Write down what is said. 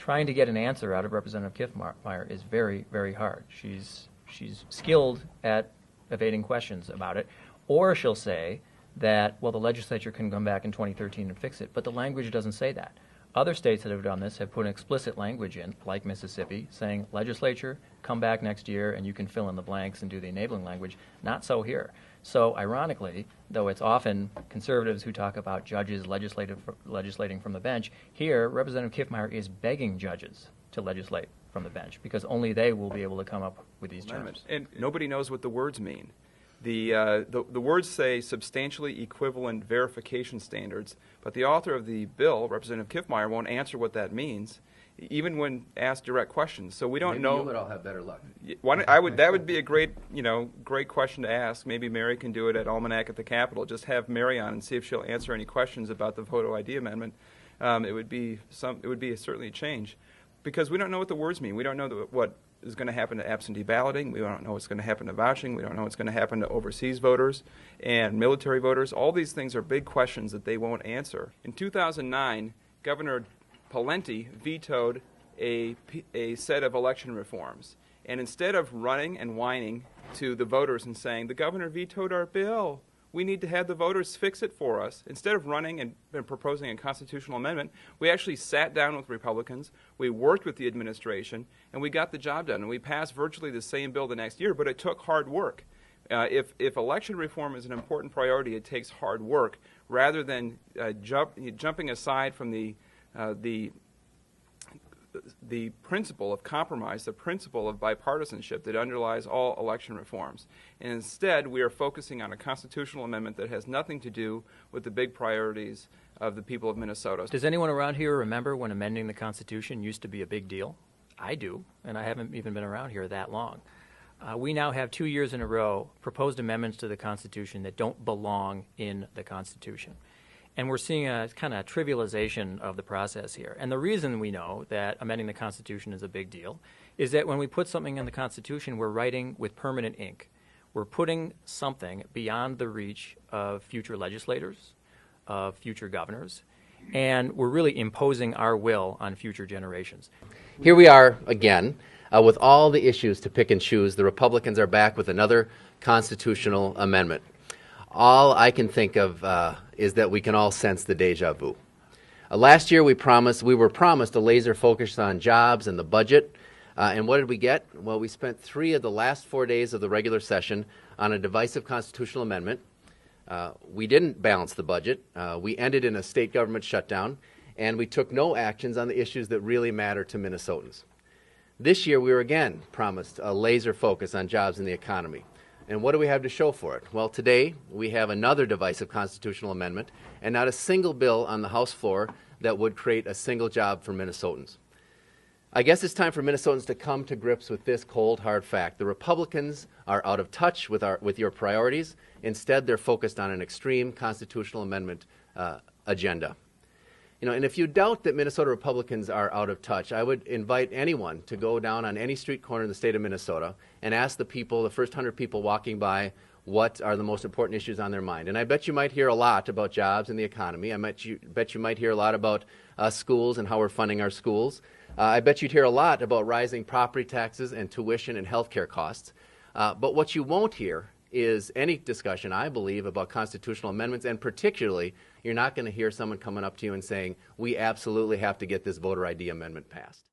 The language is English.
trying to get an answer out of Representative Kiffmeyer is very, very hard. She's skilled at evading questions about it, or she'll say that, well, the legislature can come back in 2013 and fix it, but the language doesn't say that. Other states that have done this have put an explicit language in, like Mississippi, saying, legislature, come back next year and you can fill in the blanks and do the enabling language. Not so here. So ironically, though it's often conservatives who talk about judges legislating from the bench, here Representative Kiffmeyer is begging judges to legislate from the bench because only they will be able to come up with these terms. And nobody knows what the words mean. The words say substantially equivalent verification standards, but the author of the bill, Representative Kiffmeyer, won't answer what that means, even when asked direct questions. So we don't know. Maybe you would all have better luck. That would be a great question to ask. Maybe Mary can do it at Almanac at the Capitol. Just have Mary on and see if she'll answer any questions about the photo ID amendment. It would be certainly a change, because we don't know what the words mean. We don't know what is going to happen to absentee balloting. We don't know what's going to happen to vouching. We don't know what's going to happen to overseas voters and military voters. All these things are big questions that they won't answer. In 2009, Governor Pawlenty vetoed a set of election reforms. And instead of running and whining to the voters and saying, the governor vetoed our bill, we need to have the voters fix it for us, instead of running and proposing a constitutional amendment, we actually sat down with Republicans, we worked with the administration, and we got the job done. And we passed virtually the same bill the next year, but it took hard work. If election reform is an important priority, it takes hard work rather than jumping aside from the principle of compromise, the principle of bipartisanship that underlies all election reforms. And instead, we are focusing on a constitutional amendment that has nothing to do with the big priorities of the people of Minnesota. Does anyone around here remember when amending the Constitution used to be a big deal? I do, and I haven't even been around here that long. We now have 2 years in a row proposed amendments to the Constitution that don't belong in the Constitution. And we're seeing a kind of trivialization of the process here. And the reason we know that amending the Constitution is a big deal is that when we put something in the Constitution, we're writing with permanent ink. We're putting something beyond the reach of future legislators, of future governors, and we're really imposing our will on future generations. Here we are again with all the issues to pick and choose. The Republicans are back with another constitutional amendment. All I can think of is that we can all sense the deja vu. Last year we were promised a laser focus on jobs and the budget. And what did we get? Well, we spent 3 of the last 4 days of the regular session on a divisive constitutional amendment. We didn't balance the budget. We ended in a state government shutdown. And we took no actions on the issues that really matter to Minnesotans. This year we were again promised a laser focus on jobs and the economy. And what do we have to show for it? Well, today we have another divisive constitutional amendment and not a single bill on the House floor that would create a single job for Minnesotans. I guess it's time for Minnesotans to come to grips with this cold, hard fact. The Republicans are out of touch with your priorities. Instead, they're focused on an extreme constitutional amendment agenda. And if you doubt that Minnesota Republicans are out of touch, I would invite anyone to go down on any street corner in the state of Minnesota and ask the people, the first 100 people walking by, what are the most important issues on their mind. And I bet you might hear a lot about jobs and the economy. I bet you might hear a lot about schools and how we're funding our schools. I bet you'd hear a lot about rising property taxes and tuition and health care costs. But what you won't hear is any discussion, I believe, about constitutional amendments, and particularly, you're not going to hear someone coming up to you and saying, we absolutely have to get this voter ID amendment passed.